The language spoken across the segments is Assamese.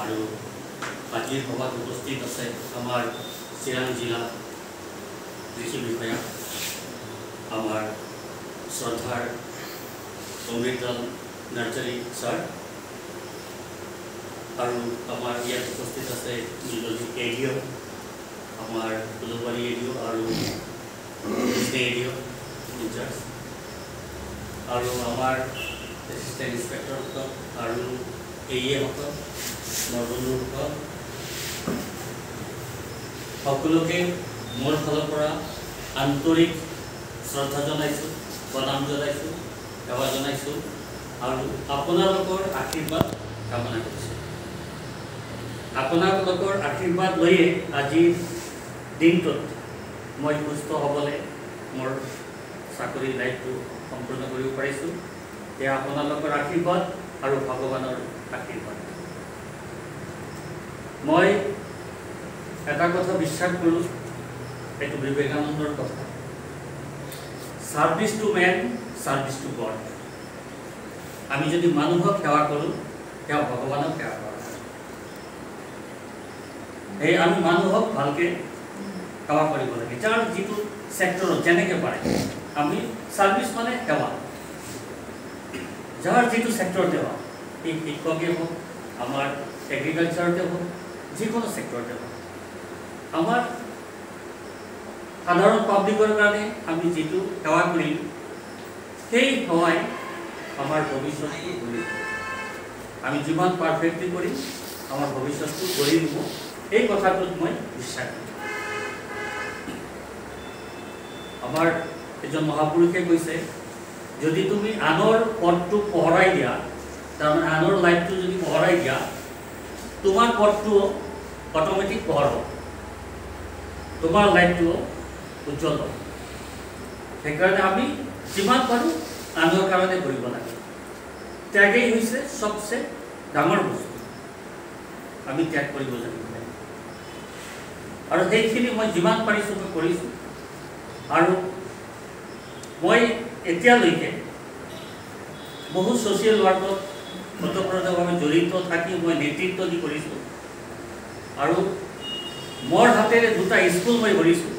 আৰু আজিৰ সভাত উপস্থিত আছে আমাৰ চিৰাং জিলা কৃষি বিষয়া আমাৰ শ্ৰদ্ধাৰ অমৃতলাল নাৰ্জাৰী ছাৰ আৰু আমাৰ ইয়াত উপস্থিত আছে নিলজিত এডিঅ' আমাৰ ফুলবাৰী এডিঅ' আৰু এডিঅ' ইনচাৰ্জ আৰু আমাৰ এছিষ্টেণ্ট ইনস্পেক্টৰসকল আৰু AE-সকল মোৰ বন্ধুসকল সকলোকে মোৰ ফালৰ পৰা আন্তৰিক শ্ৰদ্ধা জনাইছোঁ, প্ৰণাম জনাইছোঁ, সেৱা জনাইছোঁ আৰু আপোনালোকৰ আশীৰ্বাদ কামনা কৰিছোঁ। আপোনালোকৰ আশীৰ্বাদ লৈয়ে আজিৰ দিনটোত মই সুস্থ হ'বলৈ মোৰ চাকৰিৰ দায়িত্ব সম্পূৰ্ণ কৰিব পাৰিছোঁ। এয়া আপোনালোকৰ আশীৰ্বাদ আৰু ভগৱানৰ আশীৰ্বাদ। মই এটা কথা বিশ্বাস কৰোঁ, এইটো বিবেকানন্দৰ কথা, service to man, service to God. আমি যদি মানুহক সেৱা কৰোঁ, তেওঁ ভগৱানক সেৱা কৰা। এই আমি মানুহক ভালকৈ সেৱা কৰিব লাগে, যাৰ যিটো ছেক্টৰত যেনেকৈ পাৰে। আমি ছাৰ্ভিচ মানে সেৱা, যাৰ যিটো ছেক্টৰতে হওক, এই শিক্ষকেই হওক, আমাৰ এগ্ৰিকালচাৰতে হওক, যিকোনো ছেক্টৰতে হওক, আমাৰ সাধাৰণ পাব্লিকৰ কাৰণে আমি যিটো সেৱা কৰিম, সেই সেৱাই আমাৰ ভৱিষ্যতটো গঢ়ি দিব। আমি যিমান পাৰফেক্টলি কৰিম, আমাৰ ভৱিষ্যতটো গঢ়ি দিব। এই কথাটোত মই বিশ্বাস কৰোঁ। আমাৰ এজন মহাপুৰুষে কৈছে, যদি তুমি আনৰ পথটো পোহৰাই দিয়া, তাৰমানে আনৰ লাইফটো যদি পোহৰাই দিয়া, তোমাৰ পথটো অট'মেটিক পোহৰ হ'ব, তোমাৰ লাইফটো উজ্জ্বল হ'ব। সেইকাৰণে আমি যিমান পাৰোঁ আনৰ কাৰণে কৰিব লাগে। ত্যাগেই হৈছে চবচে ডাঙৰ বস্তু। আমি ত্যাগ কৰিব জানিব লাগে আৰু সেইখিনি মই যিমান পাৰিছোঁ মই কৰিছোঁ। আৰু মই এতিয়ালৈকে বহু ছ'চিয়েল ৱাৰ্কত ওতঃপ্ৰোতভাৱে জড়িত থাকি মই নেতৃত্ব দি কৰিছোঁ আৰু মোৰ হাতেৰে 2টা স্কুল মই কৰিছোঁ।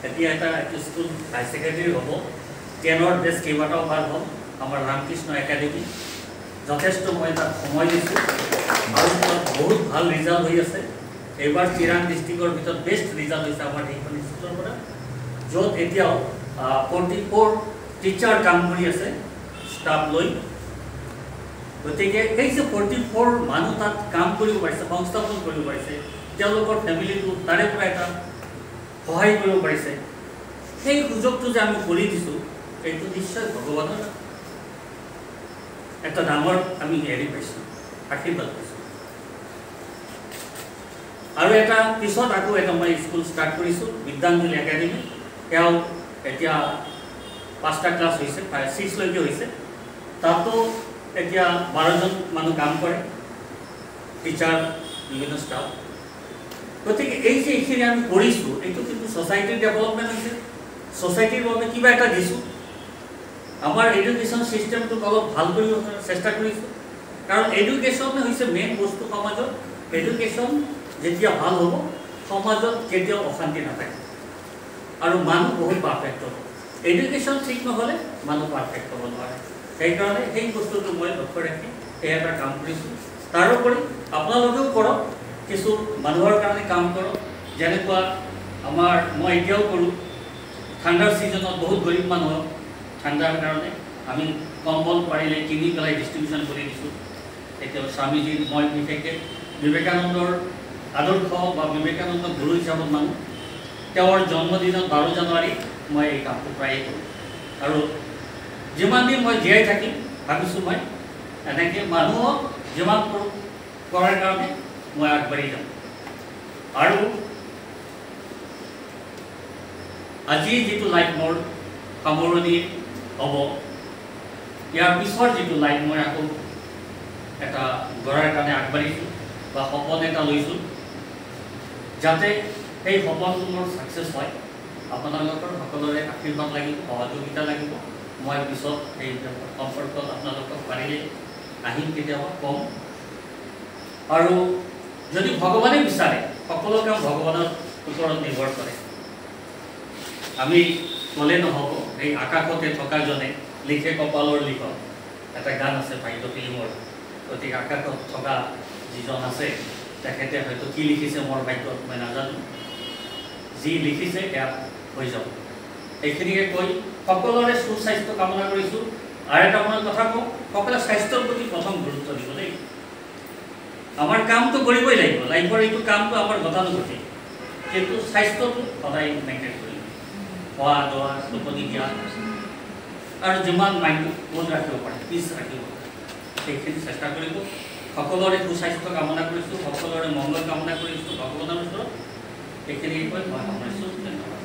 এতিয়া এটা স্কুল হাই ছেকেণ্ডেৰী হ'ব, 10ৰ বেছ কেইবাটাও ভাল হ'ল। আমাৰ ৰামকৃষ্ণ একাডেমি যথেষ্ট মই তাত সময় দিছোঁ আৰু তাত বহুত ভাল ৰিজাল্ট হৈ আছে। এইবাৰ চিৰাং ডিষ্ট্ৰিক্টৰ ভিতৰত বেষ্ট ৰিজাল্ট হৈছে আমাৰ সেইখন স্কুলৰ পৰা, য'ত এতিয়াও 44 টিচাৰ কাম কৰি আছে ষ্টাফ লৈ। গতিকে এই যে 44 মানুহ তাত কাম কৰিব পাৰিছে, সংস্থাপন কৰিব পাৰিছে, তেওঁলোকৰ ফেমিলিটো তাৰে পৰা এটা সহায় কৰিব পাৰিছে, সেই সুযোগটো যে আমি কৰি দিছোঁ, এইটো নিশ্চয় ভগৱানৰ এটা ডাঙৰ আমি হেৰি পাইছোঁ, আশীৰ্বাদ পাইছোঁ। আৰু এটা পিছত আকৌ এটা মই স্কুল ষ্টাৰ্ট কৰিছোঁ, বিদ্যাঞ্জলি একাডেমি। তেওঁ এতিয়া 5টা ক্লাছ হৈছে, 6লৈকে হৈছে। তাতো এতিয়া 12জন মানুহ কাম কৰে, টিচাৰ, বিভিন্ন ষ্টাফ। গতিকে এই যে এইখিনি আমি কৰিছোঁ, এইটো কিন্তু ছ'চাইটিৰ ডেভেলপমেণ্ট হৈছে, ছ'চাইটিৰ বাবে কিবা এটা দিছোঁ। আমাৰ এডুকেশ্যন ছিষ্টেমটোক অলপ ভাল কৰিব চেষ্টা কৰিছোঁ, কাৰণ এডুকেশ্যনে হৈছে মেইন বস্তু সমাজত। এডুকেশ্যন যেতিয়া ভাল হ'ব, সমাজত কেতিয়াও অশান্তি নাথাকে আৰু মানুহ বহুত পাৰফেক্ট হ'ব। এডুকেশ্যন ঠিক নহ'লে মানুহ পাৰফেক্ট হ'ব নোৱাৰে। সেইকাৰণে সেই বস্তুটো মই লক্ষ্য ৰাখি এই এটা কাম কৰিছোঁ। তাৰোপৰি আপোনালোকেও কৰক, কিছু মানুহৰ কাৰণে কাম কৰক। যেনেকুৱা মই এতিয়াও কৰোঁ, ঠাণ্ডাৰ ছিজনত বহুত গৰীব মানুহক ঠাণ্ডাৰ কাৰণে আমি কম্বল পাৰিলে কিনি পেলাই ডিষ্ট্ৰিবিউশ্যন কৰি দিছোঁ। এতিয়া স্বামীজীৰ মই বিশেষকৈ বিবেকানন্দৰ আদৰ্শ বা বিবেকানন্দ গুৰু হিচাপত মানুহ। তেওঁৰ জন্মদিনত 12 জানুৱাৰী মই এই কামটো প্ৰায়ে কৰোঁ আৰু যিমান দিন মই জীয়াই থাকিম ভাবিছোঁ মই এনেকৈ মানুহক যিমান কৰাৰ কাৰণে মই আগবাঢ়ি যাম। আৰু আজি যিটো লাইফ মোৰ সামৰণি হ'ব, ইয়াৰ পিছৰ যিটো লাইফ মই আকৌ এটা গঢ়াৰ কাৰণে আগবাঢ়িছোঁ বা সপোন এটা লৈছোঁ, যাতে সেই সপোনটো মোৰ ছাকচেছ হয়। আপোনালোকৰ সকলোৰে আশীৰ্বাদ লাগিব, সহযোগিতা লাগিব। মই পিছত এই সম্পৰ্কত আপোনালোকক পাৰিলে আহিম, কেতিয়াবা কম। আৰু যদি ভগৱানে বিচাৰে সকলো কাম ভগৱানৰ ওপৰত নিৰ্ভৰ কৰে। আমি ক'লে নহ'ব, এই আকাশতে থকাজনে লিখে কপালৰ লিখন এটা গান আছে ভাইট ফিল্মৰ। গতিকে আকাশত থকা যিজন আছে তেখেতে হয়তো কি লিখিছে মোৰ ভাগ্যত মই নাজানো, যি লিখিছে সেয়া হৈ যাব। এইখিনিকে কৈ সকলোৰে সুস্বাস্থ্য কামনা কৰিছোঁ। আৰু এটা মই কথা কওঁ, সকলোৱে স্বাস্থ্যৰ প্ৰতি প্ৰথম গুৰুত্ব দিব দেই। আমাৰ কামটো কৰিবই লাগিব, লাইফৰ এইটো কামটো আমাৰ গতানুগতিক, কিন্তু স্বাস্থ্যটো সদায় মেইনটেইন কৰিব, খোৱা লোৱা টোপনি দিয়া আৰু যিমান মাইণ্ডটো মন ৰাখিব পাৰে, পিছ ৰাখিব পাৰে, সেইখিনি চেষ্টা কৰিব। সকলোৰে সুস্বাস্থ্য কামনা কৰিছোঁ, সকলোৰে মংগল কামনা কৰিছোঁ ভগৱানৰ ওচৰত। এইখিনি কৈ মই সামৰিছোঁ। ধন্যবাদ।